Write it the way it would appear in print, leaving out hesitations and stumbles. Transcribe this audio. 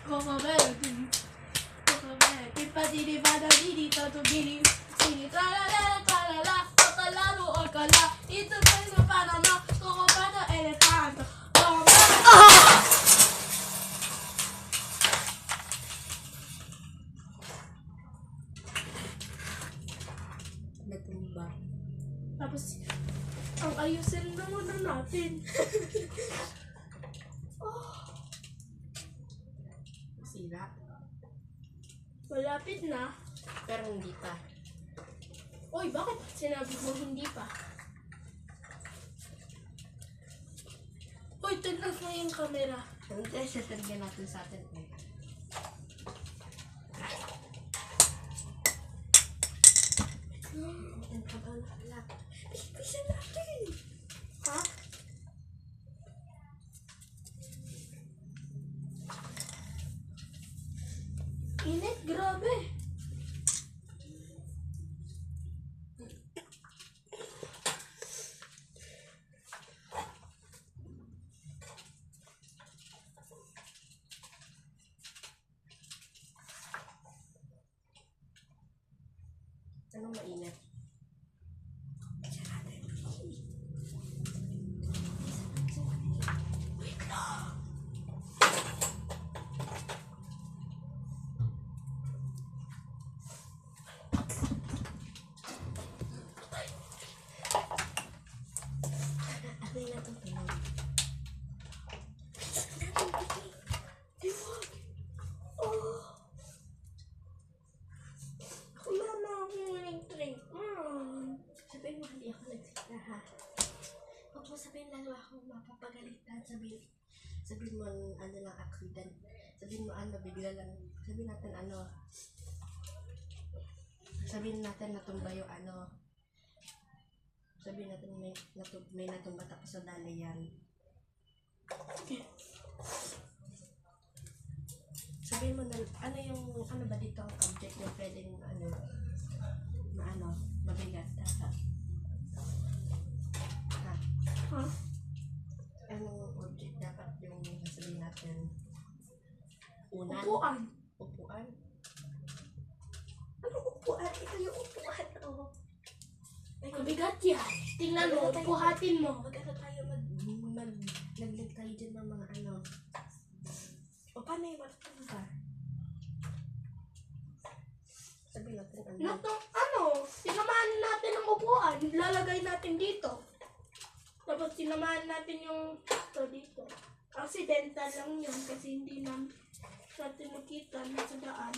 Coco Melody. Coco Melody. Padidi bada didi toto didi. Sini tralala tralala. Okalalo okala. Ito tayo para na. Coco bada elefanto. Natumba. Tapos, ang ayusin naman na natin. Sira. Malapit na. Pero hindi pa. Uy, bakit sinabi mo hindi pa? Uy, tignan mo yung camera. Hindi, sasalagyan natin sa atin eh. Bisa natin. Ha? Init, grabe. Anong mainit? Ano yung natutunan? Wala na akong electric. Sabihin mo, hindi ako nagsita ha. Huwag mo sabihin lalo ako mapapagalitan. Sabihin mo ano lang accident. Sabihin mo ano, bigla lang. Sabihin natin ano. Sabihin natin natumba yung ano. Sabihin natin may natumba tapos nadali yan. Sabihin mo na, ano yung, ano ba dito ang object na pwedeng mabigat. Ha? Ha? Anong object dapat yung sabihin natin? Unan? Upuan. Upuan? Anong upuan? Ito yung upuan, oh. Mabigat yan. Tingnan mo, buhatin mo. Mag-ano tayo, naglag tayo dyan ng mga ano. O paano yung matutong ba? Sabihin natin Sinamahan natin ang upuan. Lalagay natin dito. Tapos sinamahan natin yung ito dito. Accidental lang yun kasi hindi natin nakita na sa daan.